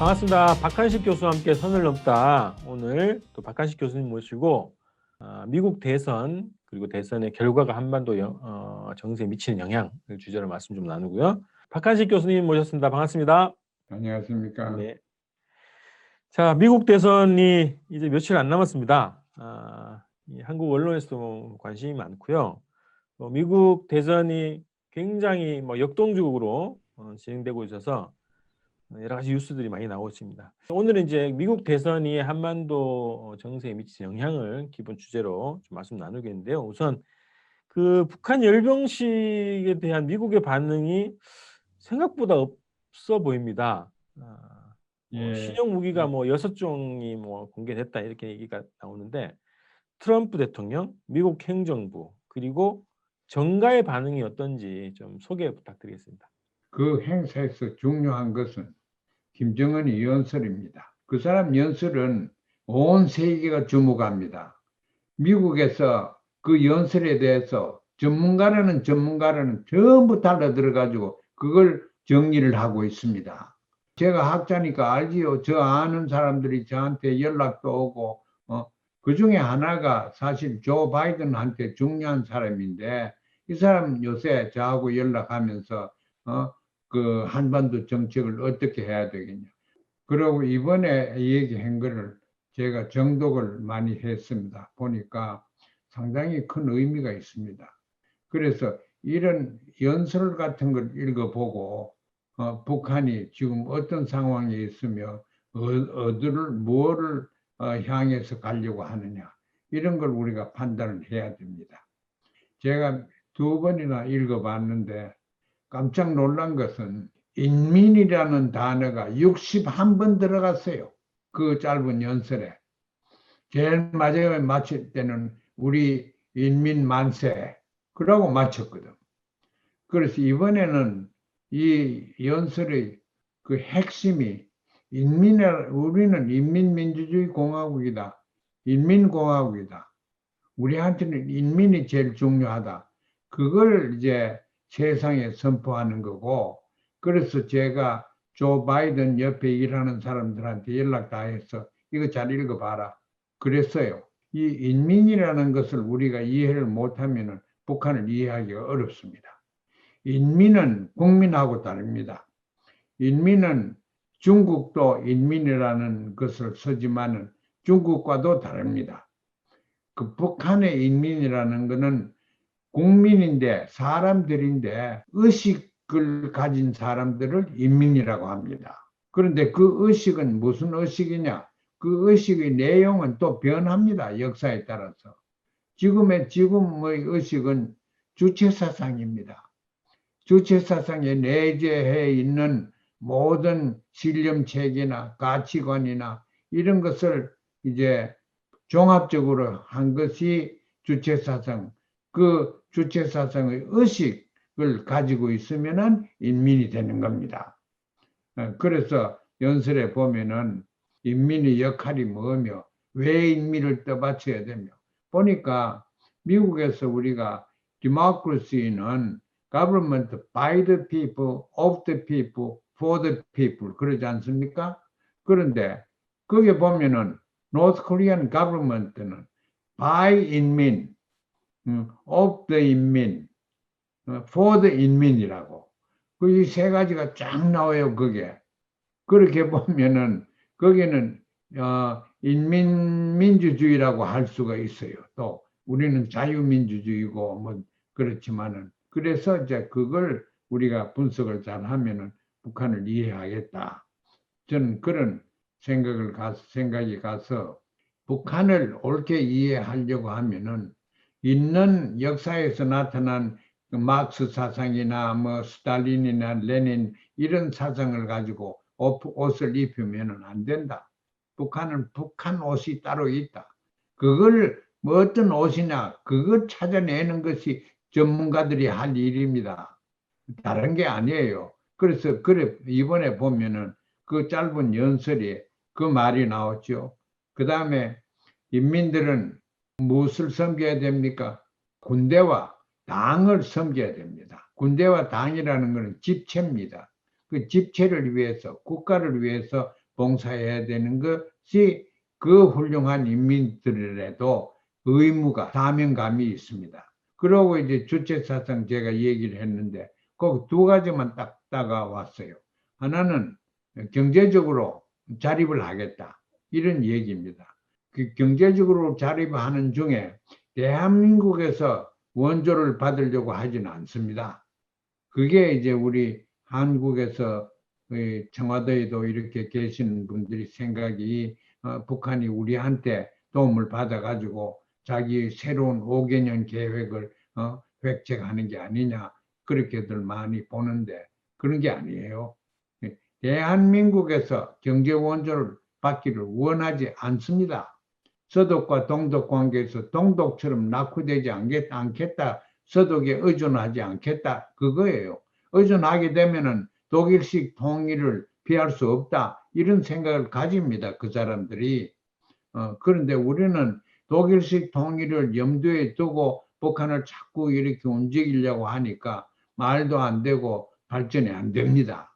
반갑습니다. 박한식 교수와 함께 선을 넘다. 오늘 또 박한식 교수님 모시고 미국 대선 그리고 대선의 결과가 한반도 정세에 미치는 영향을 주제로 말씀 좀 나누고요. 박한식 교수님 모셨습니다. 반갑습니다. 안녕하십니까. 네. 자, 미국 대선이 이제 며칠 안 남았습니다. 한국 언론에서도 관심이 많고요. 미국 대선이 굉장히 역동적으로 진행되고 있어서 여러 가지 뉴스들이 많이 나오고 있습니다. 오늘은 이제 미국 대선이 한반도 정세에 미친 영향을 기본 주제로 좀 말씀 나누겠는데요. 우선 그 북한 열병식에 대한 미국의 반응이 생각보다 없어 보입니다. 신형 무기가 6종이 공개됐다 이렇게 얘기가 나오는데 트럼프 대통령, 미국 행정부 그리고 정가의 반응이 어떤지 좀 소개 부탁드리겠습니다. 그 행사에서 중요한 것은 김정은의 연설입니다. 그 사람 연설은 온 세계가 주목합니다. 미국에서 그 연설에 대해서 전문가라는 전부 달라들어가지고 그걸 정리를 하고 있습니다. 제가 학자니까 알지요. 저 아는 사람들이 저한테 연락도 오고 그 중에 하나가 사실 조 바이든한테 중요한 사람인데 이 사람 요새 저하고 연락하면서 그 한반도 정책을 어떻게 해야 되겠냐. 그리고 이번에 얘기한 거를 제가 정독을 많이 했습니다. 보니까 상당히 큰 의미가 있습니다. 그래서 이런 연설 같은 걸 읽어보고 북한이 지금 어떤 상황에 있으며 뭐를 향해서 가려고 하느냐 이런 걸 우리가 판단을 해야 됩니다. 제가 2번이나 읽어봤는데 깜짝 놀란 것은 인민이라는 단어가 61번 들어갔어요. 그 짧은 연설에. 제일 마지막에 마칠 때는 우리 인민 만세 그러고 마쳤거든. 그래서 이번에는 이 연설의 그 핵심이 우리는 인민민주주의 공화국이다. 인민공화국이다. 우리한테는 인민이 제일 중요하다. 그걸 이제 세상에 선포하는 거고, 그래서 제가 조 바이든 옆에 일하는 사람들한테 연락 다 해서 이거 잘 읽어봐라. 그랬어요. 이 인민이라는 것을 우리가 이해를 못하면 북한을 이해하기가 어렵습니다. 인민은 국민하고 다릅니다. 인민은 중국도 인민이라는 것을 쓰지만은 중국과도 다릅니다. 그 북한의 인민이라는 것은 국민인데 사람들인데 의식을 가진 사람들을 인민이라고 합니다. 그런데 그 의식은 무슨 의식이냐? 그 의식의 내용은 또 변합니다. 역사에 따라서. 지금의 의식은 주체사상입니다. 주체사상에 내재해 있는 모든 신념체계나 가치관이나 이런 것을 이제 종합적으로 한 것이 주체사상, 그 주체사상의 의식을 가지고 있으면 인민이 되는 겁니다. 그래서 연설에 보면은 인민의 역할이 뭐며 왜 인민을 떠받쳐야 되며 보니까 미국에서 우리가 democracy는 government by the people, of the people, for the people 그러지 않습니까? 그런데 거기에 보면은 North Korean government는 by 인민, of the 인민, for the 인민이라고. 그 이 세 가지가 쫙 나와요, 그게. 그렇게 보면은 거기는 인민민주주의라고 할 수가 있어요. 또 우리는 자유민주주의고 뭐 그렇지만은 그래서 이제 그걸 우리가 분석을 잘 하면은 북한을 이해하겠다. 저는 그런 생각이 가서 북한을 옳게 이해하려고 하면은 있는 역사에서 나타난 그 막스 사상이나 뭐 스탈린이나 레닌 이런 사상을 가지고 옷을 입히면은 안 된다. 북한은 북한 옷이 따로 있다. 그걸 뭐 어떤 옷이냐 그걸 찾아내는 것이 전문가들이 할 일입니다. 다른 게 아니에요. 그래서 그래 이번에 보면은 그 짧은 연설에 그 말이 나왔죠. 그 다음에 인민들은 무엇을 섬겨야 됩니까? 군대와 당을 섬겨야 됩니다. 군대와 당이라는 것은 집체입니다. 그 집체를 위해서 국가를 위해서 봉사해야 되는 것이 그 훌륭한 인민들에도 의무가 사명감이 있습니다. 그러고 이제 주체사상 제가 얘기를 했는데 꼭 두 가지만 딱 다가왔어요. 하나는 경제적으로 자립을 하겠다 이런 얘기입니다. 그 경제적으로 자립하는 중에 대한민국에서 원조를 받으려고 하지는 않습니다. 그게 이제 우리 한국에서 청와대에도 이렇게 계시는 분들이 생각이 북한이 우리한테 도움을 받아가지고 자기 새로운 5개년 계획을 획책하는 게 아니냐 그렇게들 많이 보는데 그런 게 아니에요. 대한민국에서 경제 원조를 받기를 원하지 않습니다. 서독과 동독 관계에서 동독처럼 낙후되지 않겠다. 서독에 의존하지 않겠다. 그거예요. 의존하게 되면은 독일식 통일을 피할 수 없다. 이런 생각을 가집니다. 그 사람들이. 그런데 우리는 독일식 통일을 염두에 두고 북한을 자꾸 이렇게 움직이려고 하니까 말도 안 되고 발전이 안 됩니다.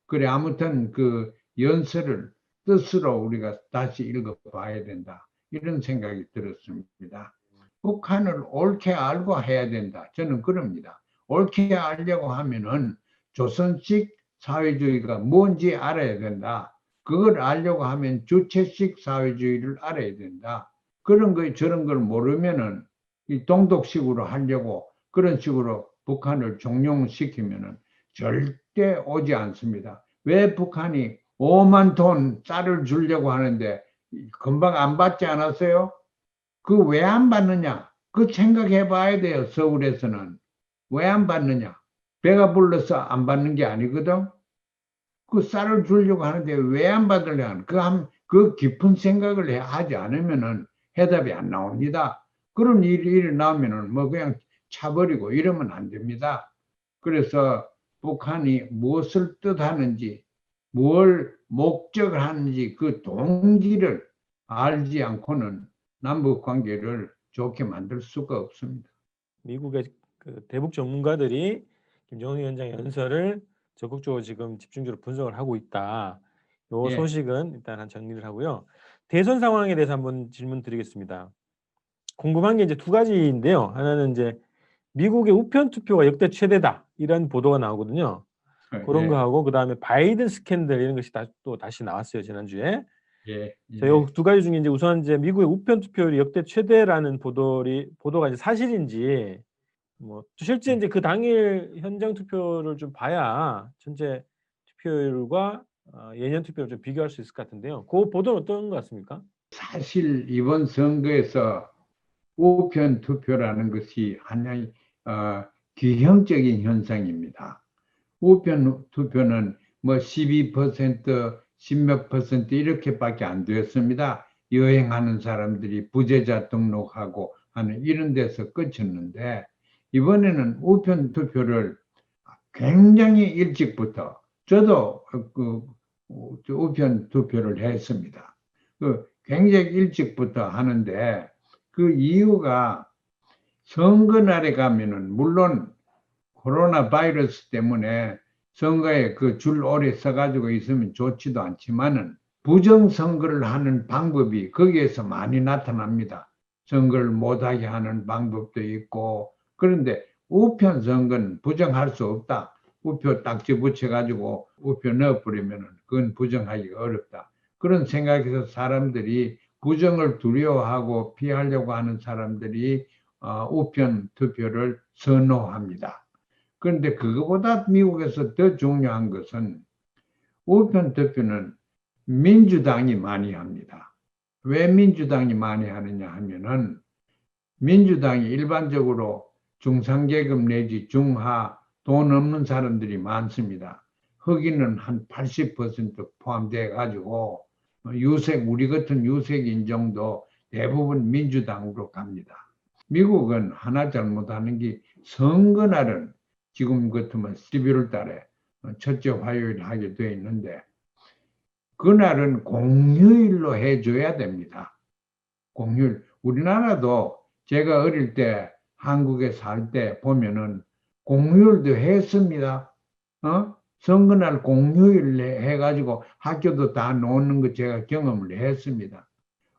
그래, 아무튼 그 연설을 뜻으로 우리가 다시 읽어봐야 된다. 이런 생각이 들었습니다. 북한을 옳게 알고 해야 된다. 저는 그럽니다. 옳게 알려고 하면은 조선식 사회주의가 뭔지 알아야 된다. 그걸 알려고 하면 주체식 사회주의를 알아야 된다. 그런 거 저런 걸 모르면은 이 동독식으로 하려고 그런 식으로 북한을 종용시키면은 절대 오지 않습니다. 왜 북한이 5만 톤 쌀을 주려고 하는데 금방 안 받지 않았어요? 그 왜 안 받느냐? 그 생각해 봐야 돼요. 서울에서는. 왜 안 받느냐? 배가 불러서 안 받는 게 아니거든. 그 쌀을 주려고 하는데 왜 안 받으려는 그 깊은 생각을 하지 않으면은 해답이 안 나옵니다. 그런 일이 나오면은 뭐 그냥 차버리고 이러면 안 됩니다. 그래서 북한이 무엇을 뜻하는지, 뭘 목적을 하는지 그 동기를 알지 않고는 남북 관계를 좋게 만들 수가 없습니다. 미국의 그 대북 전문가들이 김정은 위원장의 연설을 적극적으로 지금 집중적으로 분석을 하고 있다. 요 예, 소식은 일단 한 정리를 하고요. 대선 상황에 대해서 한번 질문 드리겠습니다. 궁금한 게 이제 두 가지인데요. 하나는 이제 미국의 우편 투표가 역대 최대다 이런 보도가 나오거든요. 그런 예, 거하고 그다음에 바이든 스캔들 이런 것이 또 다시 나왔어요 지난주에. 예, 자, 요 예. 두 가지 중에 이제 우선 이제 미국의 우편 투표율이 역대 최대라는 보도가 이제 사실인지 뭐 실제 이제 그 당일 현장 투표를 좀 봐야 전체 투표율과 예년 투표를 좀 비교할 수 있을 것 같은데요. 그 보도는 어떤 것 같습니까? 사실 이번 선거에서 우편 투표라는 것이 하나의 기형적인 현상입니다. 우편 투표는 뭐 12%, 10몇 퍼센트 이렇게밖에 안 되었습니다. 여행하는 사람들이 부재자 등록하고 하는 이런 데서 끝쳤는데 이번에는 우편 투표를 굉장히 일찍부터 저도 그 우편 투표를 했습니다. 그 굉장히 일찍부터 하는데 그 이유가 선거 날에 가면은 물론 코로나 바이러스 때문에 선거에 그 줄 오래 서가지고 있으면 좋지도 않지만은 부정선거를 하는 방법이 거기에서 많이 나타납니다. 선거를 못하게 하는 방법도 있고 그런데 우편 선거는 부정할 수 없다. 우표 딱지 붙여가지고 우표 넣어버리면 그건 부정하기가 어렵다. 그런 생각에서 사람들이 부정을 두려워하고 피하려고 하는 사람들이 우편 투표를 선호합니다. 그런데 그거보다 미국에서 더 중요한 것은 우편 투표는 민주당이 많이 합니다. 왜 민주당이 많이 하느냐 하면은 민주당이 일반적으로 중상계급 내지 중하 돈 없는 사람들이 많습니다. 흑인은 한 80% 포함되어 가지고 유색 우리 같은 유색 인종도 대부분 민주당으로 갑니다. 미국은 하나 잘못하는 게 선거날은 지금 같으면 11월 달에 첫째 화요일 하게 되어 있는데 그날은 공휴일로 해줘야 됩니다. 공휴일. 우리나라도 제가 어릴 때 한국에 살 때 보면은 공휴일도 했습니다. 선거날 공휴일 해가지고 학교도 다 놓는 거 제가 경험을 했습니다.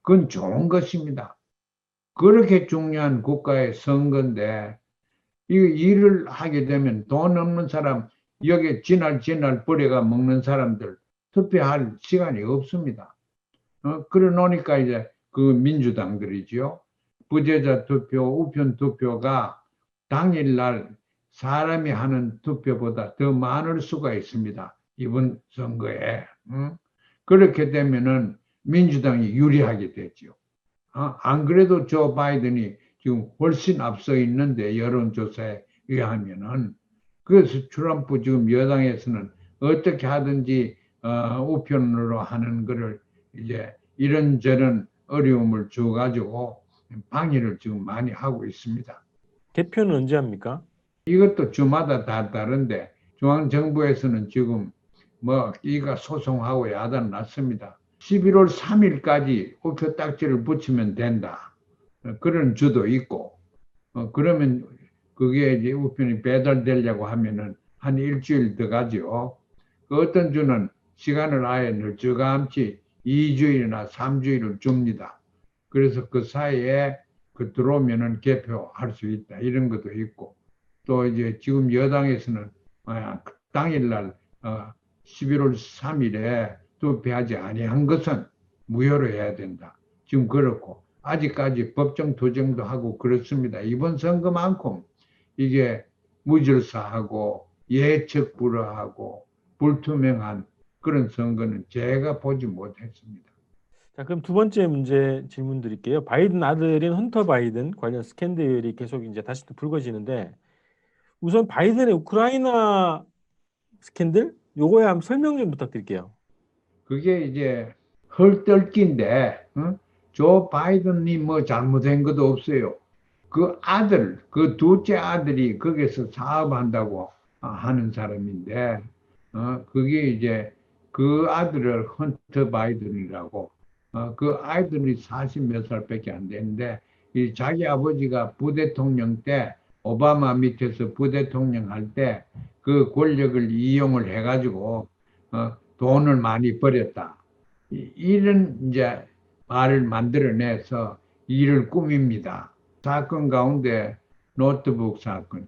그건 좋은 것입니다. 그렇게 중요한 국가의 선거인데 이 일을 하게 되면 돈 없는 사람 여기 지날 버려가 먹는 사람들 투표할 시간이 없습니다. 그래 놓으니까 이제 그 민주당들이죠. 부재자 투표, 우편 투표가 당일날 사람이 하는 투표보다 더 많을 수가 있습니다. 이번 선거에. 그렇게 되면은 민주당이 유리하게 되죠. 안 그래도 조 바이든이 지금 훨씬 앞서 있는데 여론조사에 의하면은 그래서 트럼프 지금 여당에서는 어떻게 하든지 우편으로 하는 거를 이제 이런저런 어려움을 줘가지고 방해를 지금 많이 하고 있습니다. 개표는 언제 합니까? 이것도 주마다 다 다른데 중앙정부에서는 지금 뭐 이가 소송하고 야단 났습니다. 11월 3일까지 우표 딱지를 붙이면 된다. 그런 주도 있고 그러면 그게 이제 우편이 배달되려고 하면은 한 일주일 더 가죠. 그 어떤 주는 시간을 아예 늘쭉함치 2주일이나 3주일을 줍니다. 그래서 그 사이에 그 들어오면은 개표할 수 있다. 이런 것도 있고 또 이제 지금 여당에서는 당일날 11월 3일에 투표하지 아니한 것은 무효로 해야 된다. 지금 그렇고 아직까지 법정 투쟁도 하고 그렇습니다. 이번 선거만큼 이게 무질서하고 예측 불허하고 불투명한 그런 선거는 제가 보지 못했습니다. 자, 그럼 두 번째 문제 질문 드릴게요. 바이든 아들인 헌터 바이든 관련 스캔들이 계속 이제 다시 또 불거지는데 우선 바이든의 우크라이나 스캔들 요거에 한번 설명 좀 부탁드릴게요. 그게 이제 헐떨기인데 조 바이든이 뭐 잘못한 것도 없어요. 그 아들, 그 둘째 아들이 거기서 사업한다고 하는 사람인데 그게 이제 그 아들을 헌터 바이든이라고 그 아이들이 40 몇 살밖에 안 되는데 이 자기 아버지가 부대통령 때 오바마 밑에서 부대통령 할 때 그 권력을 이용을 해가지고 돈을 많이 벌였다. 이런 이제 말을 만들어내서 일을 꾸밉니다. 사건 가운데 노트북 사건.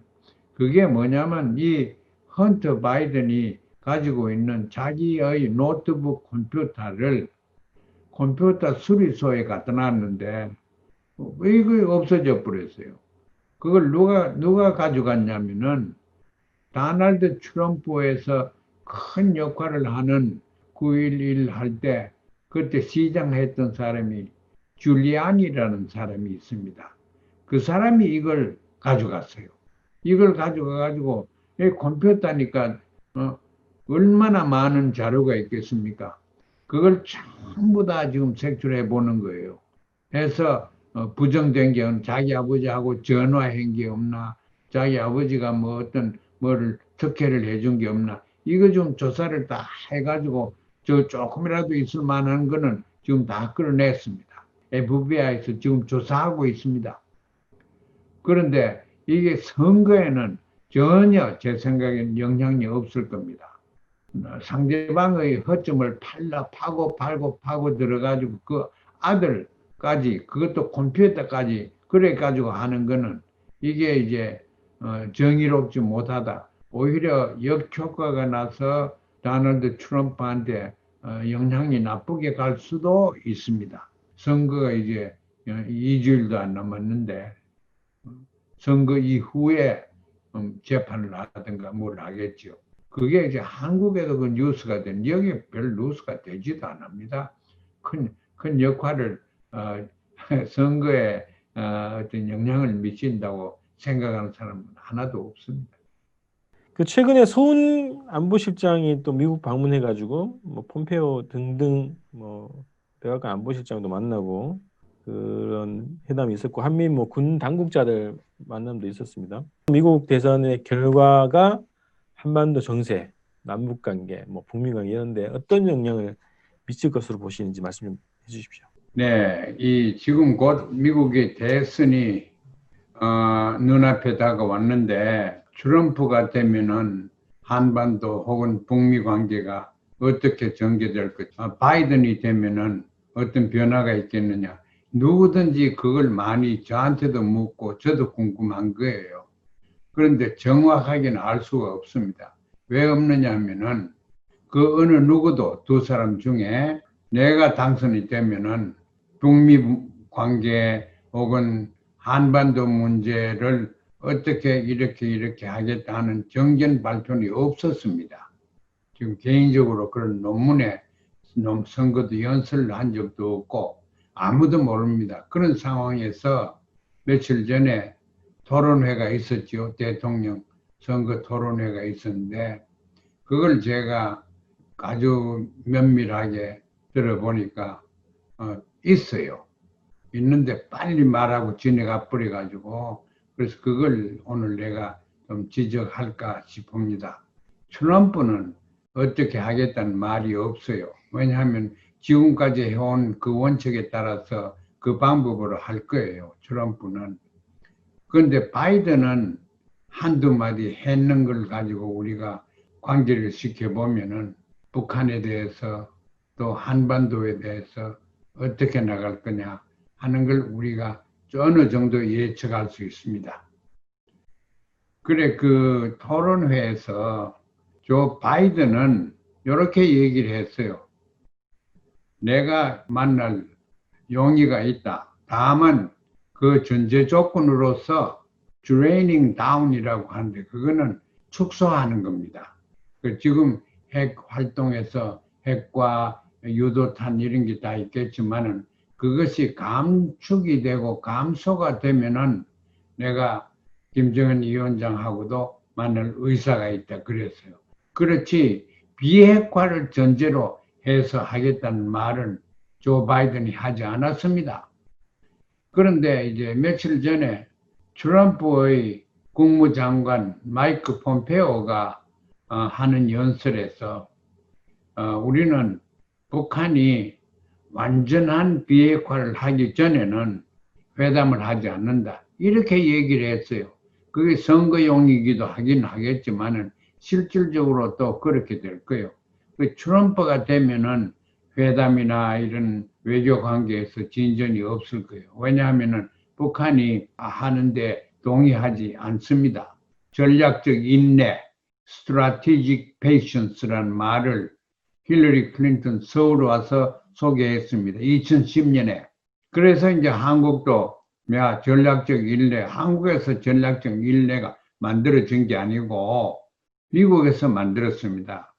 그게 뭐냐면 이 헌터 바이든이 가지고 있는 자기의 노트북 컴퓨터를 컴퓨터 수리소에 갖다 놨는데 이거 없어져 버렸어요. 그걸 누가 가져갔냐면은 다널드 트럼프에서 큰 역할을 하는 9.11 할 때 그때 시장했던 사람이 줄리안이라는 사람이 있습니다. 그 사람이 이걸 가져갔어요. 이걸 가져가가지고 이 컴퓨터니까 얼마나 많은 자료가 있겠습니까? 그걸 전부 다 지금 색출해 보는 거예요. 해서 부정된 게 자기 아버지하고 전화한 게 없나, 자기 아버지가 뭐 어떤 뭐를 특혜를 해준 게 없나, 이거 좀 조사를 다 해가지고 저 조금이라도 있을 만한 거는 지금 다 끌어냈습니다. FBI에서 지금 조사하고 있습니다. 그런데 이게 선거에는 전혀 제 생각에는 영향이 없을 겁니다. 상대방의 허점을 파고 들어가지고 그 아들까지 그것도 컴퓨터까지 그래 가지고 하는 거는 이게 이제 정의롭지 못하다. 오히려 역효과가 나서 다널드 트럼프한테 영향이 나쁘게 갈 수도 있습니다. 선거가 이제 2주일도 안 남았는데 선거 이후에 재판을 하든가 뭘 하겠죠. 그게 이제 한국에도 그 뉴스가 된, 여기 별 뉴스가 되지도 않습니다. 큰 역할을, 선거에 어떤 영향을 미친다고 생각하는 사람은 하나도 없습니다. 그 최근에 소훈 안보실장이 또 미국 방문해가지고 뭐 폼페오 등등 뭐 백악관 안보실장도 만나고 그런 회담이 있었고 한미 뭐 군 당국자들 만남도 있었습니다. 미국 대선의 결과가 한반도 정세, 남북 관계, 뭐 북미 관계 이런데 어떤 영향을 미칠 것으로 보시는지 말씀 좀 해주십시오. 네, 이 지금 곧 미국의 대선이 눈앞에 다가왔는데 트럼프가 되면은 한반도 혹은 북미 관계가 어떻게 전개될 것, 바이든이 되면은 어떤 변화가 있겠느냐. 누구든지 그걸 많이 저한테도 묻고 저도 궁금한 거예요. 그런데 정확하게는 알 수가 없습니다. 왜 없느냐 하면은 그 어느 누구도 두 사람 중에 내가 당선이 되면은 북미 관계 혹은 한반도 문제를 어떻게 이렇게 하겠다는 정견 발표는 없었습니다. 지금 개인적으로 그런 논문에 선거도 연설을 한 적도 없고 아무도 모릅니다. 그런 상황에서 며칠 전에 토론회가 있었죠. 대통령 선거 토론회가 있었는데 그걸 제가 아주 면밀하게 들어보니까 있어요. 있는데 빨리 말하고 지나가 버려가지고 그래서 그걸 오늘 내가 좀 지적할까 싶습니다. 트럼프는 어떻게 하겠다는 말이 없어요. 왜냐하면 지금까지 해온 그 원칙에 따라서 그 방법으로 할 거예요. 트럼프는. 그런데 바이든은 한두 마디 했는 걸 가지고 우리가 관계를 지켜보면은 북한에 대해서 또 한반도에 대해서 어떻게 나갈 거냐 하는 걸 우리가 어느 정도 예측할 수 있습니다. 그래, 그 토론회에서 조 바이든은 이렇게 얘기를 했어요. 내가 만날 용의가 있다. 다만 그 전제 조건으로서 draining down이라고 하는데 그거는 축소하는 겁니다. 지금 핵 활동에서 핵과 유도탄 이런 게 다 있겠지만은 그것이 감축이 되고 감소가 되면은 내가 김정은 위원장하고도 만날 의사가 있다 그랬어요. 그렇지 비핵화를 전제로 해서 하겠다는 말은 조 바이든이 하지 않았습니다. 그런데 이제 며칠 전에 트럼프의 국무장관 마이크 폼페오가 하는 연설에서 우리는 북한이 완전한 비핵화를 하기 전에는 회담을 하지 않는다. 이렇게 얘기를 했어요. 그게 선거용이기도 하긴 하겠지만은 실질적으로 또 그렇게 될 거예요. 그 트럼프가 되면은 회담이나 이런 외교 관계에서 진전이 없을 거예요. 왜냐하면은 북한이 하는데 동의하지 않습니다. 전략적 인내, strategic patience라는 말을 힐러리 클린턴 서울 와서 소개했습니다. 2010년에. 그래서 이제 한국도 전략적 인내, 한국에서 전략적 인내가 만들어진 게 아니고 미국에서 만들었습니다.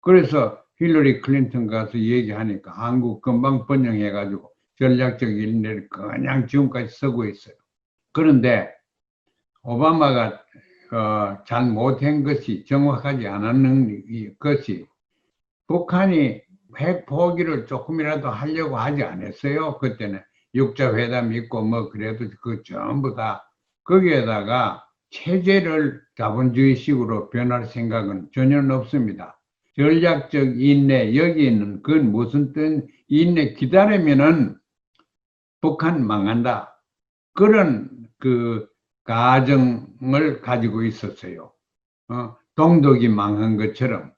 그래서 힐러리 클린턴 가서 얘기하니까 한국 금방 번영해가지고 전략적 인내를 그냥 지금까지 쓰고 있어요. 그런데 오바마가 잘 못한 것이 정확하지 않았는 것이 북한이 핵 포기를 조금이라도 하려고 하지 않았어요. 그때는 육자회담 있고 뭐 그래도 그 전부 다 거기에다가 체제를 자본주의식으로 변할 생각은 전혀 없습니다. 전략적 인내 여기는 그건 무슨 뜻 인내 기다리면은 북한 망한다. 그런 그 가정을 가지고 있었어요. 동독이 망한 것처럼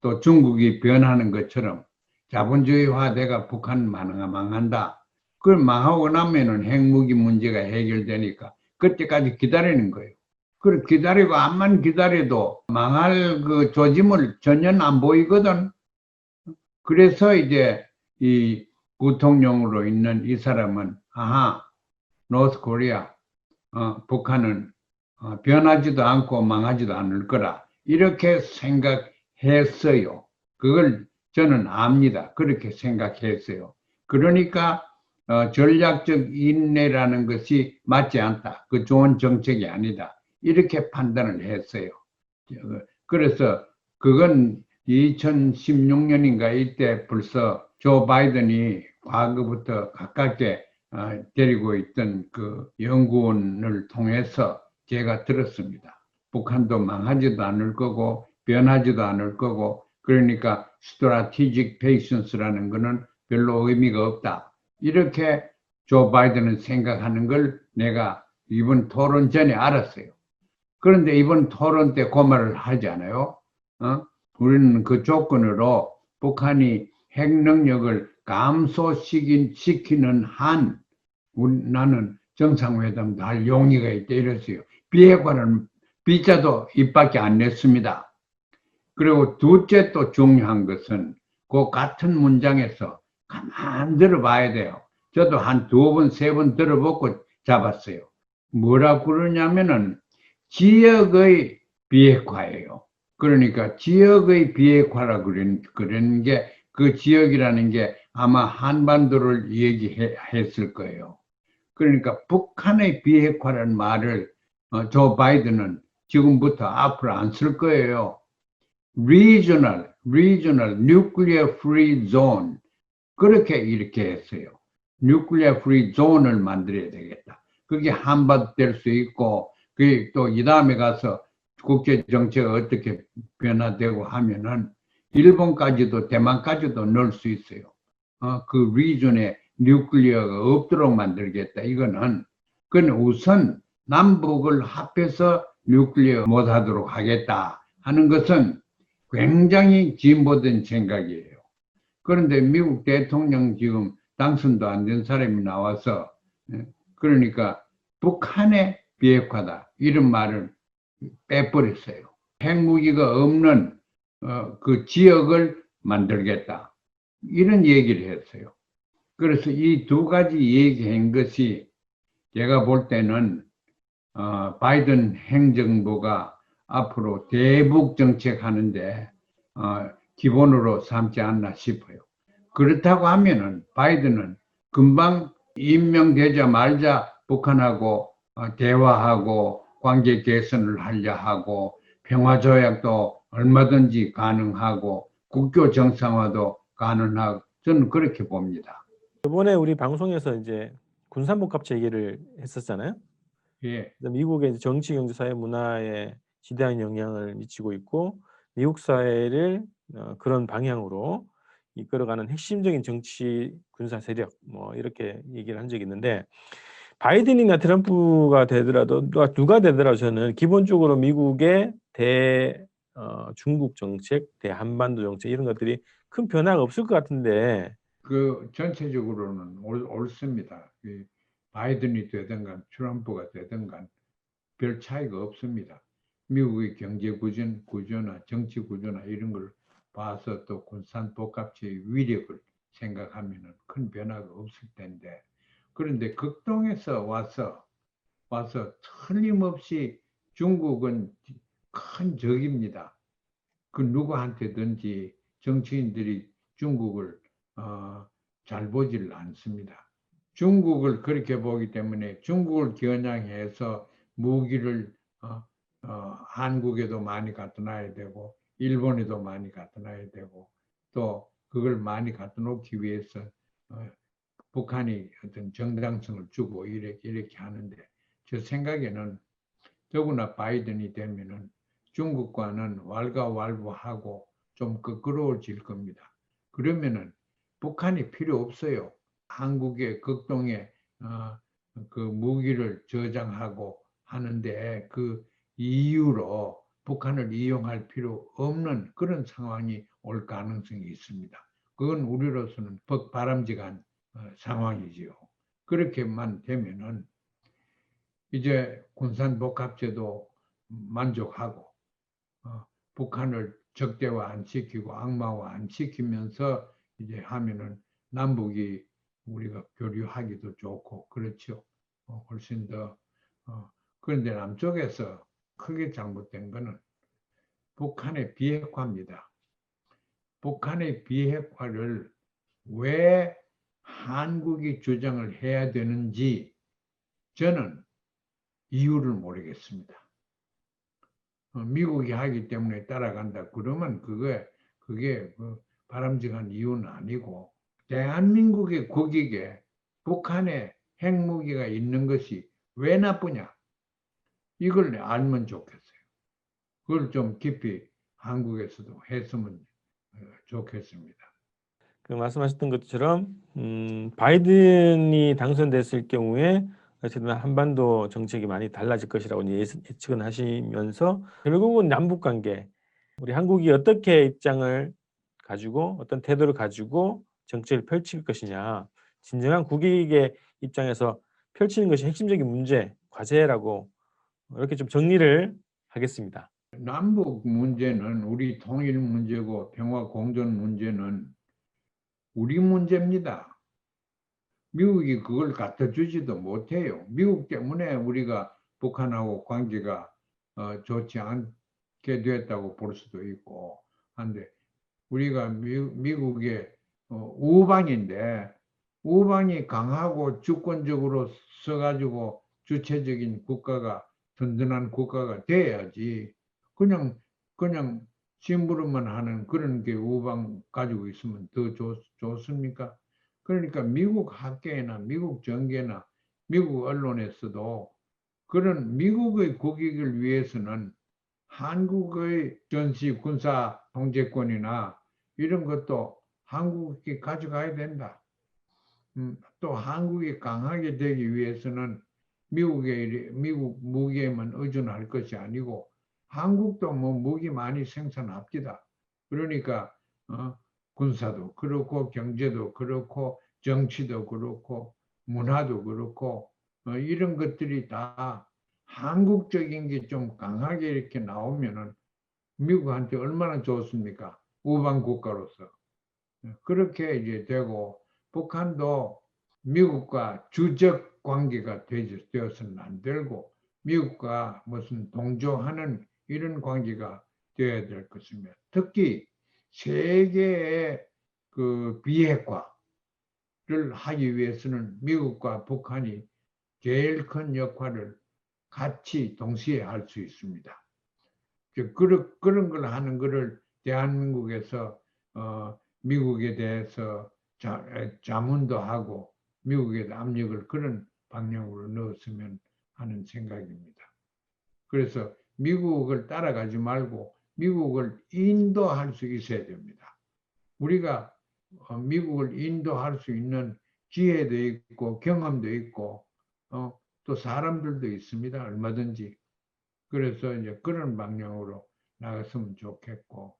또 중국이 변하는 것처럼 자본주의화돼가 북한 망한다. 그걸 망하고 나면은 핵무기 문제가 해결되니까 그때까지 기다리는 거예요. 그걸 기다리고 암만 기다려도 망할 그 조짐을 전혀 안 보이거든. 그래서 이제 이 부통령으로 있는 이 사람은 노스 코리아 북한은 변하지도 않고 망하지도 않을 거라 이렇게 생각했어요. 그걸 저는 압니다. 그렇게 생각했어요. 그러니까 전략적 인내라는 것이 맞지 않다. 그 좋은 정책이 아니다. 이렇게 판단을 했어요. 그래서 그건 2016년인가 이때 벌써 조 바이든이 과거부터 가깝게 데리고 있던 그 연구원을 통해서 제가 들었습니다. 북한도 망하지도 않을 거고 변하지도 않을 거고 그러니까 strategic patience라는 거는 별로 의미가 없다. 이렇게 조 바이든은 생각하는 걸 내가 이번 토론 전에 알았어요. 그런데 이번 토론 때 그 말을 하지 않아요? 우리는 그 조건으로 북한이 핵 능력을 감소시키는 한 나는 정상회담도 할 용의가 있다 이랬어요. 비핵화는 비자도 입밖에 안 냈습니다. 그리고 둘째 또 중요한 것은 그 같은 문장에서 가만 들어봐야 돼요. 저도 한 두 번, 세 번 들어보고 잡았어요. 뭐라고 그러냐면은 지역의 비핵화예요. 그러니까 지역의 비핵화라 그런 게 그 지역이라는 게 아마 한반도를 얘기했을 거예요. 그러니까 북한의 비핵화라는 말을 조 바이든은 지금부터 앞으로 안 쓸 거예요. regional nuclear free zone 그렇게 이렇게 했어요. nuclear free zone을 만들어야 되겠다. 그게 한반도 될 수 있고 그게 또 이 다음에 가서 국제 정치가 어떻게 변화되고 하면은 일본까지도 대만까지도 넣을 수 있어요. 그 리전에 뉴클리어가 없도록 만들겠다. 이거는 그건 우선 남북을 합해서 뉴클리어 못하도록 하겠다 하는 것은 굉장히 진보된 생각이에요. 그런데 미국 대통령 지금 당선도 안 된 사람이 나와서 그러니까 북한의 비핵화다 이런 말을 빼버렸어요. 핵무기가 없는 그 지역을 만들겠다 이런 얘기를 했어요. 그래서 이 두 가지 얘기한 것이 제가 볼 때는 바이든 행정부가 앞으로 대북 정책 하는데 기본으로 삼지 않나 싶어요. 그렇다고 하면은 바이든은 금방 임명되자마자 북한하고 대화하고 관계 개선을 하려 하고 평화조약도 얼마든지 가능하고 국교 정상화도 가능하고 저는 그렇게 봅니다. 이번에 우리 방송에서 이제 군산복합체 얘기를 했었잖아요. 예. 미국의 정치, 경제, 사회, 문화에 지대한 영향을 미치고 있고 미국 사회를 그런 방향으로 이끌어가는 핵심적인 정치, 군사 세력 뭐 이렇게 얘기를 한 적이 있는데 바이든이나 트럼프가 되더라도 누가 되더라도 저는 기본적으로 미국의 중국 정책, 대한반도 정책 이런 것들이 큰 변화가 없을 것 같은데 그 전체적으로는 옳습니다. 바이든이 되든 간 트럼프가 되든 간 별 차이가 없습니다. 미국의 경제 구조나 정치 구조나 이런 걸 봐서 또 군산 복합체의 위력을 생각하면 큰 변화가 없을 텐데 그런데 극동에서 와서 틀림없이 중국은 큰 적입니다. 그 누구한테든지 정치인들이 중국을 잘 보지를 않습니다. 중국을 그렇게 보기 때문에 중국을 겨냥해서 무기를 한국에도 많이 갖다 놔야 되고 일본에도 많이 갖다 놔야 되고 또 그걸 많이 갖다 놓기 위해서 북한이 어떤 정당성을 주고 이렇게 하는데 저 생각에는 더구나 바이든이 되면은 중국과는 왈가왈부하고 좀 껄끄러워질 겁니다. 그러면은 북한이 필요 없어요. 한국의 극동에 그 무기를 저장하고 하는데 그 이유로 북한을 이용할 필요 없는 그런 상황이 올 가능성이 있습니다. 그건 우리로서는 바람직한 상황이지요. 그렇게만 되면은 이제 군산복합제도 만족하고 북한을 적대화 안 시키고 악마화 안 시키면서 이제 하면은 남북이 우리가 교류하기도 좋고 그렇죠. 훨씬 더 그런데 남쪽에서 크게 잘못된 거는 북한의 비핵화입니다. 북한의 비핵화를 왜 한국이 주장을 해야 되는지 저는 이유를 모르겠습니다. 미국이 하기 때문에 따라간다. 그러면 그게 바람직한 이유는 아니고 대한민국의 국익에 북한에 핵무기가 있는 것이 왜 나쁘냐? 이걸 알면 좋겠어요. 그걸 좀 깊이 한국에서도 했으면 좋겠습니다. 그 말씀하셨던 것처럼 바이든이 당선됐을 경우에 어쨌든 한반도 정책이 많이 달라질 것이라고 이제 예측은 하시면서 결국은 남북 관계, 우리 한국이 어떻게 입장을 가지고 어떤 태도를 가지고 정책을 펼칠 것이냐, 진정한 국익의 입장에서 펼치는 것이 핵심적인 문제, 과제라고 이렇게 좀 정리를 하겠습니다. 남북 문제는 우리 통일 문제고 평화 공존 문제는 우리 문제입니다. 미국이 그걸 갖다 주지도 못해요. 미국 때문에 우리가 북한하고 관계가 좋지 않게 됐다고 볼 수도 있고 한데 우리가 미국의 우방인데 우방이 강하고 주권적으로 써가지고 주체적인 국가가 든든한 국가가 돼야지 그냥 심부름만 하는 그런 게 우방 가지고 있으면 더 좋습니까? 그러니까 미국 학계나 미국 정계나 미국 언론에서도 그런 미국의 국익을 위해서는 한국의 전시 군사 통제권이나 이런 것도 한국이 가져가야 된다. 또 한국이 강하게 되기 위해서는 미국 무기에만 의존할 것이 아니고 한국도 뭐 무기 많이 생산합니다. 그러니까 군사도 그렇고 경제도 그렇고 정치도 그렇고 문화도 그렇고 이런 것들이 다 한국적인 게 좀 강하게 이렇게 나오면은 미국한테 얼마나 좋습니까? 우방 국가로서. 그렇게 이제 되고 북한도 미국과 주적 관계가 되어서는 안 되고 미국과 무슨 동조하는 이런 관계가 되어야 될 것입니다. 특히 세계의 그 비핵화를 하기 위해서는 미국과 북한이 제일 큰 역할을 같이 동시에 할 수 있습니다. 그런 걸 하는 거를 대한민국에서 미국에 대해서 자문도 하고 미국에 압력을 그런 방향으로 넣었으면 하는 생각입니다. 그래서 미국을 따라가지 말고 미국을 인도할 수 있어야 됩니다. 우리가 미국을 인도할 수 있는 기회도 있고 경험도 있고 또 사람들도 있습니다. 얼마든지. 그래서 이제 그런 방향으로 나갔으면 좋겠고.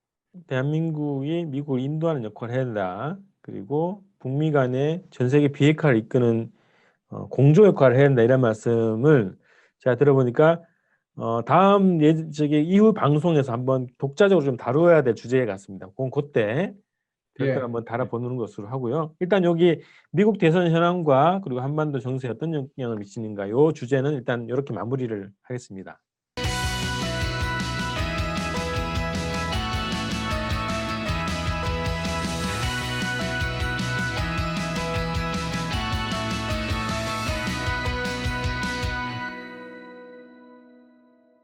대한민국이 미국을 인도하는 역할을 해야 된다. 그리고 북미 간의 전 세계 비핵화를 이끄는 공조 역할을 해야 된다. 이런 말씀을 제가 들어보니까 다음 이후 방송에서 한번 독자적으로 좀 다루어야 될 주제 같습니다. 그때 별도로 예, 한번 달아보는 것으로 하고요. 일단 여기 미국 대선 현황과 그리고 한반도 정세에 어떤 영향을 미치는가 이 주제는 일단 이렇게 마무리를 하겠습니다.